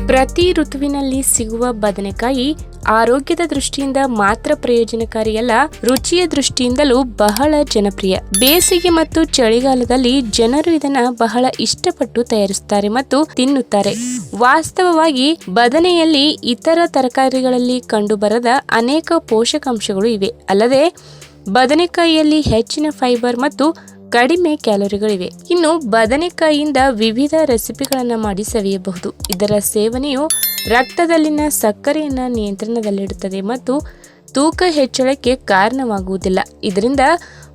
ಪ್ರತಿ ಋತುವಿನಲ್ಲಿ ಸಿಗುವ ಬದನೆಕಾಯಿ ಆರೋಗ್ಯದ ದೃಷ್ಟಿಯಿಂದ ಮಾತ್ರ ಪ್ರಯೋಜನಕಾರಿಯಲ್ಲ, ರುಚಿಯ ದೃಷ್ಟಿಯಿಂದಲೂ ಬಹಳ ಜನಪ್ರಿಯ. ಬೇಸಿಗೆ ಮತ್ತು ಚಳಿಗಾಲದಲ್ಲಿ ಜನರು ಇದನ್ನ ಬಹಳ ಇಷ್ಟಪಟ್ಟು ತಯಾರಿಸುತ್ತಾರೆ ಮತ್ತು ತಿನ್ನುತ್ತಾರೆ. ವಾಸ್ತವವಾಗಿ ಬದನೆಯಲ್ಲಿ ಇತರ ತರಕಾರಿಗಳಲ್ಲಿ ಕಂಡುಬರದ ಅನೇಕ ಪೋಷಕಾಂಶಗಳು ಇವೆ. ಅಲ್ಲದೆ ಬದನೆಕಾಯಿಯಲ್ಲಿ ಹೆಚ್ಚಿನ ಫೈಬರ್ ಮತ್ತು ಕಡಿಮೆ ಕ್ಯಾಲೋರಿಗಳಿವೆ. ಇನ್ನು ಬದನೆಕಾಯಿಯಿಂದ ವಿವಿಧ ರೆಸಿಪಿಗಳನ್ನು ಮಾಡಿ ಸವಿಯಬಹುದು. ಇದರ ಸೇವನೆಯು ರಕ್ತದಲ್ಲಿನ ಸಕ್ಕರೆಯನ್ನು ನಿಯಂತ್ರಣದಲ್ಲಿಡುತ್ತದೆ ಮತ್ತು ತೂಕ ಹೆಚ್ಚಳಕ್ಕೆ ಕಾರಣವಾಗುವುದಿಲ್ಲ. ಇದರಿಂದ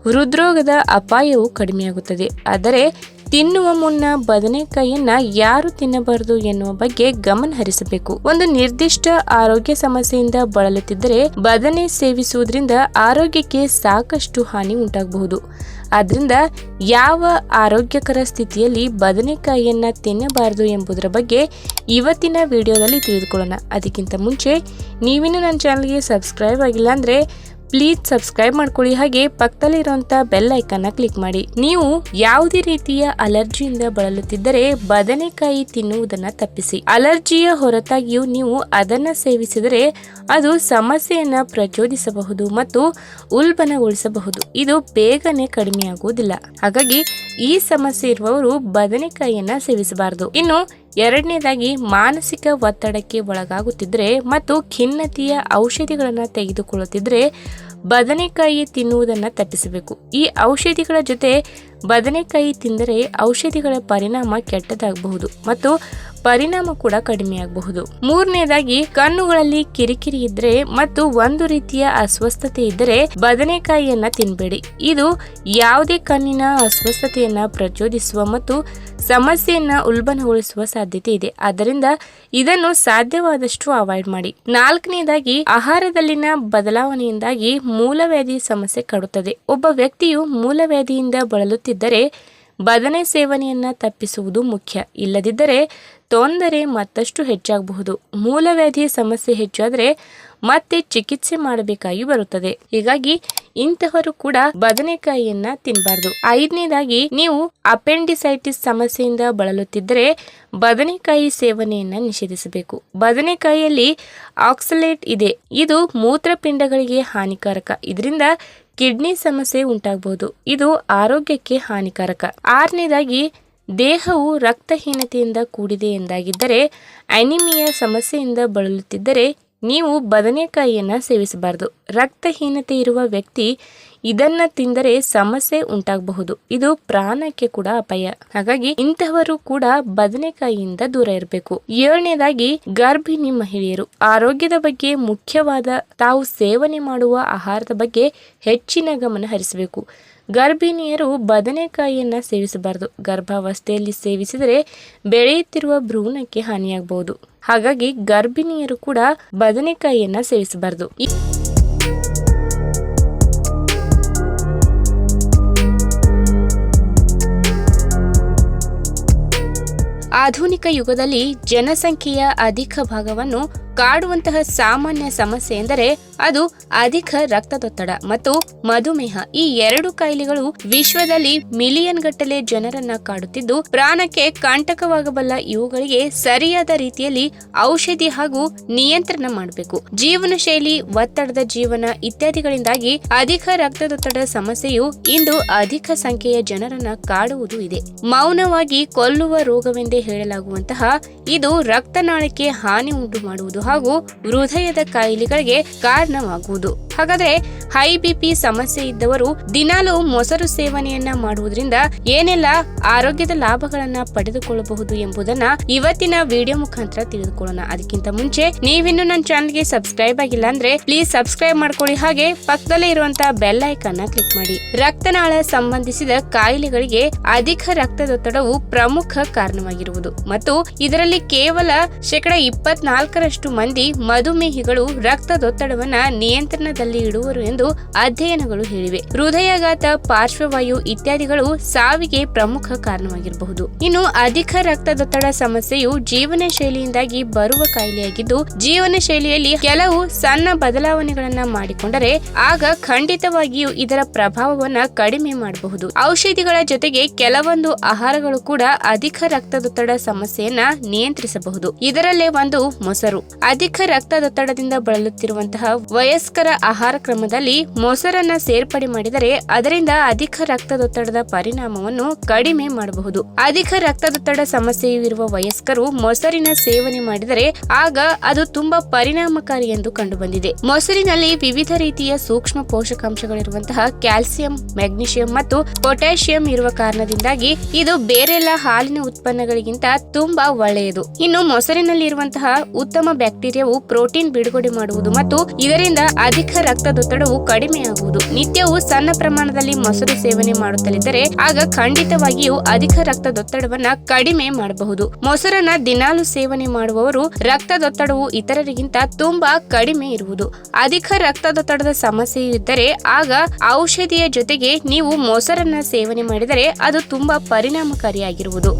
ಹೃದ್ರೋಗದ ಅಪಾಯವು ಕಡಿಮೆಯಾಗುತ್ತದೆ. ಆದರೆ ತಿನ್ನುವ ಮುನ್ನ ಬದನೆಕಾಯಿಯನ್ನ ಯಾರು ತಿನ್ನಬಾರದು ಎನ್ನುವ ಬಗ್ಗೆ ಗಮನ ಹರಿಸಬೇಕು. ಒಂದು ನಿರ್ದಿಷ್ಟ ಆರೋಗ್ಯ ಸಮಸ್ಯೆಯಿಂದ ಬಳಲುತ್ತಿದ್ದರೆ ಬದನೆ ಸೇವಿಸುವುದರಿಂದ ಆರೋಗ್ಯಕ್ಕೆ ಸಾಕಷ್ಟು ಹಾನಿ ಉಂಟಾಗಬಹುದು. ಆದ್ರಿಂದ ಯಾವ ಆರೋಗ್ಯಕರ ಸ್ಥಿತಿಯಲ್ಲಿ ಬದನೆಕಾಯಿಯನ್ನ ತಿನ್ನಬಾರದು ಎಂಬುದರ ಬಗ್ಗೆ ಇವತ್ತಿನ ವಿಡಿಯೋದಲ್ಲಿ ತಿಳಿದುಕೊಳ್ಳೋಣ. ಅದಕ್ಕಿಂತ ಮುಂಚೆ ನೀವಿನ್ನೂ ನನ್ನ ಚಾನಲ್ಗೆ ಸಬ್ಸ್ಕ್ರೈಬ್ ಆಗಿಲ್ಲ ಅಂದ್ರೆ ಪ್ಲೀಸ್ ಸಬ್ಸ್ಕ್ರೈಬ್ ಮಾಡ್ಕೊಳ್ಳಿ. ಹಾಗೆ ಪಕ್ಕದಲ್ಲಿರುವಂತ ಬೆಲ್ ಐಕನ್ನ ಕ್ಲಿಕ್ ಮಾಡಿ. ನೀವು ಯಾವುದೇ ರೀತಿಯ ಅಲರ್ಜಿಯಿಂದ ಬಳಲುತ್ತಿದ್ದರೆ ಬದನೆಕಾಯಿ ತಿನ್ನುವುದನ್ನ ತಪ್ಪಿಸಿ. ಅಲರ್ಜಿಯ ಹೊರತಾಗಿಯೂ ನೀವು ಅದನ್ನ ಸೇವಿಸಿದರೆ ಅದು ಸಮಸ್ಯೆಯನ್ನ ಪ್ರಚೋದಿಸಬಹುದು ಮತ್ತು ಉಲ್ಬಣಗೊಳಿಸಬಹುದು. ಇದು ಬೇಗನೆ ಕಡಿಮೆಯಾಗುವುದಿಲ್ಲ. ಹಾಗಾಗಿ ಈ ಸಮಸ್ಯೆ ಇರುವವರು ಬದನೆಕಾಯಿಯನ್ನ ಸೇವಿಸಬಾರದು. ಇನ್ನು ಎರಡನೇದಾಗಿ, ಮಾನಸಿಕ ಒತ್ತಡಕ್ಕೆ ಒಳಗಾಗುತ್ತಿದ್ರೆ ಮತ್ತು ಖಿನ್ನತೆಯ ಔಷಧಿಗಳನ್ನು ತೆಗೆದುಕೊಳ್ಳುತ್ತಿದ್ರೆ ಬದನೆಕಾಯಿ ತಿನ್ನುವುದನ್ನು ತಪ್ಪಿಸಬೇಕು. ಈ ಔಷಧಿಗಳ ಜೊತೆ ಬದನೆಕಾಯಿ ತಿಂದರೆ ಔಷಧಿಗಳ ಪರಿಣಾಮ ಕೆಟ್ಟದಾಗಬಹುದು ಮತ್ತು ಪರಿಣಾಮ ಕೂಡ ಕಡಿಮೆಯಾಗಬಹುದು. ಮೂರನೇದಾಗಿ, ಕಣ್ಣುಗಳಲ್ಲಿ ಕಿರಿಕಿರಿ ಇದ್ರೆ ಮತ್ತು ಒಂದು ರೀತಿಯ ಅಸ್ವಸ್ಥತೆ ಇದ್ದರೆ ಬದನೆಕಾಯಿಯನ್ನ ತಿನ್ನಬೇಡಿ. ಇದು ಯಾವುದೇ ಕಣ್ಣಿನ ಅಸ್ವಸ್ಥತೆಯನ್ನ ಪ್ರಚೋದಿಸುವ ಮತ್ತು ಸಮಸ್ಯೆಯನ್ನ ಉಲ್ಬಣಗೊಳಿಸುವ ಸಾಧ್ಯತೆ ಇದೆ. ಆದ್ದರಿಂದ ಇದನ್ನು ಸಾಧ್ಯವಾದಷ್ಟು ಅವಾಯ್ಡ್ ಮಾಡಿ. ನಾಲ್ಕನೇದಾಗಿ, ಆಹಾರದಲ್ಲಿನ ಬದಲಾವಣೆಯಿಂದಾಗಿ ಮೂಲವ್ಯಾಧಿ ಸಮಸ್ಯೆ ಕಾಡುತ್ತದೆ. ಒಬ್ಬ ವ್ಯಕ್ತಿಯು ಮೂಲವ್ಯಾಧಿಯಿಂದ ಬಳಲುತ್ತಿದ್ದರೆ ಬದನೆ ಸೇವನೆಯನ್ನ ತಪ್ಪಿಸುವುದು ಮುಖ್ಯ. ಇಲ್ಲದಿದ್ದರೆ ತೊಂದರೆ ಮತ್ತಷ್ಟು ಹೆಚ್ಚಾಗಬಹುದು. ಮೂಲವ್ಯಾಧಿ ಸಮಸ್ಯೆ ಹೆಚ್ಚಾದರೆ ಮತ್ತೆ ಚಿಕಿತ್ಸೆ ಮಾಡಬೇಕಾಗಿ ಬರುತ್ತದೆ. ಹೀಗಾಗಿ ಇಂತಹವರು ಕೂಡ ಬದನೆಕಾಯಿಯನ್ನ ತಿನ್ನಬಾರದು. ಐದನೇದಾಗಿ, ನೀವು ಅಪೆಂಡಿಸೈಟಿಸ್ ಸಮಸ್ಯೆಯಿಂದ ಬಳಲುತ್ತಿದ್ದರೆ ಬದನೆಕಾಯಿ ಸೇವನೆಯನ್ನ ನಿಷೇಧಿಸಬೇಕು. ಬದನೆಕಾಯಿಯಲ್ಲಿ ಆಕ್ಸಲೇಟ್ ಇದೆ. ಇದು ಮೂತ್ರಪಿಂಡಗಳಿಗೆ ಹಾನಿಕಾರಕ. ಇದರಿಂದ ಕಿಡ್ನಿ ಸಮಸ್ಯೆ ಉಂಟಾಗಬಹುದು. ಇದು ಆರೋಗ್ಯಕ್ಕೆ ಹಾನಿಕಾರಕ. ಆರನೇದಾಗಿ, ದೇಹವು ರಕ್ತಹೀನತೆಯಿಂದ ಕೂಡಿದೆ ಎಂದಾಗಿದ್ದರೆ, ಅನಿಮಿಯಾ ಸಮಸ್ಯೆಯಿಂದ ಬಳಲುತ್ತಿದ್ದರೆ ನೀವು ಬದನೆಕಾಯಿಯನ್ನ ಸೇವಿಸಬಾರದು. ರಕ್ತಹೀನತೆ ಇರುವ ವ್ಯಕ್ತಿ ಇದನ್ನ ತಿಂದರೆ ಸಮಸ್ಯೆ ಉಂಟಾಗಬಹುದು. ಇದು ಪ್ರಾಣಕ್ಕೆ ಕೂಡ ಅಪಾಯ. ಹಾಗಾಗಿ ಇಂತಹವರು ಕೂಡ ಬದನೆಕಾಯಿಯಿಂದ ದೂರ ಇರಬೇಕು. ಏಳನೇದಾಗಿ, ಗರ್ಭಿಣಿ ಮಹಿಳೆಯರು ಆರೋಗ್ಯದ ಬಗ್ಗೆ ಮುಖ್ಯವಾದ ತಾವು ಸೇವನೆ ಮಾಡುವ ಆಹಾರದ ಬಗ್ಗೆ ಹೆಚ್ಚಿನ ಗಮನ ಹರಿಸಬೇಕು. ಗರ್ಭಿಣಿಯರು ಬದನೆಕಾಯಿಯನ್ನ ಸೇವಿಸಬಾರದು. ಗರ್ಭಾವಸ್ಥೆಯಲ್ಲಿ ಸೇವಿಸಿದರೆ ಬೆಳೆಯುತ್ತಿರುವ ಭ್ರೂಣಕ್ಕೆ ಹಾನಿಯಾಗಬಹುದು. ಹಾಗಾಗಿ ಗರ್ಭಿಣಿಯರು ಕೂಡ ಬದನೆಕಾಯಿಯನ್ನ ಸೇವಿಸಬಾರದು. ಆಧುನಿಕ ಯುಗದಲ್ಲಿ ಜನಸಂಖ್ಯೆಯ ಅಧಿಕ ಭಾಗವನ್ನು ಕಾಡುವಂತಹ ಸಾಮಾನ್ಯ ಸಮಸ್ಯೆ ಎಂದರೆ ಅದು ಅಧಿಕ ರಕ್ತದೊತ್ತಡ ಮತ್ತು ಮಧುಮೇಹ. ಈ ಎರಡು ಕಾಯಿಲೆಗಳು ವಿಶ್ವದಲ್ಲಿ ಮಿಲಿಯನ್ ಗಟ್ಟಲೆ ಜನರನ್ನ ಕಾಡುತ್ತಿದ್ದು ಪ್ರಾಣಕ್ಕೆ ಕಂಟಕವಾಗಬಲ್ಲ ಇವುಗಳಿಗೆ ಸರಿಯಾದ ರೀತಿಯಲ್ಲಿ ಔಷಧಿ ಹಾಗೂ ನಿಯಂತ್ರಣ ಮಾಡಬೇಕು. ಜೀವನ ಶೈಲಿ, ಒತ್ತಡದ ಜೀವನ ಇತ್ಯಾದಿಗಳಿಂದಾಗಿ ಅಧಿಕ ರಕ್ತದೊತ್ತಡ ಸಮಸ್ಯೆಯು ಇಂದು ಅಧಿಕ ಸಂಖ್ಯೆಯ ಜನರನ್ನ ಕಾಡುವುದು ಇದೆ. ಮೌನವಾಗಿ ಕೊಲ್ಲುವ ರೋಗವೆಂದೇ ಹೇಳಲಾಗುವಂತಹ ಇದು ರಕ್ತನಾಳಕ್ಕೆ ಹಾನಿ ಉಂಟು ಮಾಡುವುದು ಹಾಗೂ ಹೃದಯದ ಕಾಯಿಲೆಗಳಿಗೆ ಕಾರಣವಾಗುವುದು. ಹಾಗಾದ್ರೆ ಹೈ ಬಿಪಿ ಸಮಸ್ಯೆ ಇದ್ದವರು ದಿನಾಲೂ ಮೊಸರು ಸೇವನೆಯನ್ನ ಮಾಡುವುದರಿಂದ ಏನೆಲ್ಲ ಆರೋಗ್ಯದ ಲಾಭಗಳನ್ನ ಪಡೆದುಕೊಳ್ಳಬಹುದು ಎಂಬುದನ್ನ ಇವತ್ತಿನ ವಿಡಿಯೋ ಮುಖಾಂತರ ತಿಳಿದುಕೊಳ್ಳೋಣ. ಅದಕ್ಕಿಂತ ಮುಂಚೆ ನೀವಿನ್ನು ನನ್ನ ಚಾನಲ್ಗೆ ಸಬ್ಸ್ಕ್ರೈಬ್ ಆಗಿಲ್ಲ ಅಂದ್ರೆ ಪ್ಲೀಸ್ ಸಬ್ಸ್ಕ್ರೈಬ್ ಮಾಡ್ಕೊಳ್ಳಿ. ಹಾಗೆ ಪಕ್ಕದಲ್ಲೇ ಇರುವಂತಹ ಬೆಲ್ ಐಕಾನ್ ಕ್ಲಿಕ್ ಮಾಡಿ. ರಕ್ತನಾಳ ಸಂಬಂಧಿಸಿದ ಕಾಯಿಲೆಗಳಿಗೆ ಅಧಿಕ ರಕ್ತದೊತ್ತಡವು ಪ್ರಮುಖ ಕಾರಣವಾಗಿರುವುದು ಮತ್ತು ಇದರಲ್ಲಿ ಕೇವಲ 24% ಮಂದಿ ಮಧುಮೇಹಿಗಳು ರಕ್ತದೊತ್ತಡವನ್ನ ನಿಯಂತ್ರಣದಲ್ಲಿ ಇಡುವರು ಎಂದು ಅಧ್ಯಯನಗಳು ಹೇಳಿವೆ. ಹೃದಯಾಘಾತ, ಪಾರ್ಶ್ವವಾಯು ಇತ್ಯಾದಿಗಳು ಸಾವಿಗೆ ಪ್ರಮುಖ ಕಾರಣವಾಗಿರಬಹುದು. ಇನ್ನು ಅಧಿಕ ರಕ್ತದೊತ್ತಡ ಸಮಸ್ಯೆಯು ಜೀವನ ಶೈಲಿಯಿಂದಾಗಿ ಬರುವ ಕಾಯಿಲೆಯಾಗಿದ್ದು, ಜೀವನ ಶೈಲಿಯಲ್ಲಿ ಕೆಲವು ಸಣ್ಣ ಬದಲಾವಣೆಗಳನ್ನ ಮಾಡಿಕೊಂಡರೆ ಆಗ ಖಂಡಿತವಾಗಿಯೂ ಇದರ ಪ್ರಭಾವವನ್ನ ಕಡಿಮೆ ಮಾಡಬಹುದು. ಔಷಧಿಗಳ ಜೊತೆಗೆ ಕೆಲವೊಂದು ಆಹಾರಗಳು ಕೂಡ ಅಧಿಕ ರಕ್ತದೊತ್ತಡ ಸಮಸ್ಯೆಯನ್ನ ನಿಯಂತ್ರಿಸಬಹುದು. ಇದರಲ್ಲೇ ಒಂದು ಮೊಸರು. ಅಧಿಕ ರಕ್ತದೊತ್ತಡದಿಂದ ಬಳಲುತ್ತಿರುವಂತಹ ವಯಸ್ಕರ ಆಹಾರ ಕ್ರಮದಲ್ಲಿ ಮೊಸರನ್ನ ಸೇರ್ಪಡೆ ಮಾಡಿದರೆ ಅದರಿಂದ ಅಧಿಕ ರಕ್ತದೊತ್ತಡದ ಪರಿಣಾಮವನ್ನು ಕಡಿಮೆ ಮಾಡಬಹುದು. ಅಧಿಕ ರಕ್ತದೊತ್ತಡ ಸಮಸ್ಯೆಯು ಇರುವ ವಯಸ್ಕರು ಮೊಸರಿನ ಸೇವನೆ ಮಾಡಿದರೆ ಆಗ ಅದು ತುಂಬಾ ಪರಿಣಾಮಕಾರಿ ಎಂದು ಕಂಡುಬಂದಿದೆ. ಮೊಸರಿನಲ್ಲಿ ವಿವಿಧ ರೀತಿಯ ಸೂಕ್ಷ್ಮ ಪೋಷಕಾಂಶಗಳಿರುವಂತಹ ಕ್ಯಾಲ್ಸಿಯಂ, ಮೆಗ್ನೀಷಿಯಂ ಮತ್ತು ಪೊಟ್ಯಾಷಿಯಂ ಇರುವ ಕಾರಣದಿಂದಾಗಿ ಇದು ಬೇರೆಲ್ಲ ಹಾಲಿನ ಉತ್ಪನ್ನಗಳಿಗಿಂತ ತುಂಬಾ ಒಳ್ಳೆಯದು. ಇನ್ನು ಮೊಸರಿನಲ್ಲಿ ಇರುವಂತಹ ಉತ್ತಮ ಬ್ಯಾಕ್ಟೀರಿಯಾವು ಪ್ರೋಟೀನ್ ಬಿಡುಗಡೆ ಮಾಡುವುದು ಮತ್ತು ಇದರಿಂದ ಅಧಿಕ ರಕ್ತದೊತ್ತಡವು ಕಡಿಮೆಯಾಗುವುದು. ನಿತ್ಯವೂ ಸಣ್ಣ ಪ್ರಮಾಣದಲ್ಲಿ ಮೊಸರು ಸೇವನೆ ಮಾಡುತ್ತಲಿದ್ದರೆ ಆಗ ಖಂಡಿತವಾಗಿಯೂ ಅಧಿಕ ರಕ್ತದೊತ್ತಡವನ್ನ ಕಡಿಮೆ ಮಾಡಬಹುದು. ಮೊಸರನ್ನ ದಿನಾಲು ಸೇವನೆ ಮಾಡುವವರು ರಕ್ತದೊತ್ತಡವು ಇತರರಿಗಿಂತ ತುಂಬಾ ಕಡಿಮೆ ಇರುವುದು. ಅಧಿಕ ರಕ್ತದೊತ್ತಡದ ಸಮಸ್ಯೆ ಇದ್ದರೆ ಆಗ ಔಷಧಿಯ ಜೊತೆಗೆ ನೀವು ಮೊಸರನ್ನ ಸೇವನೆ ಮಾಡಿದರೆ ಅದು ತುಂಬಾ ಪರಿಣಾಮಕಾರಿಯಾಗಿರುವುದು.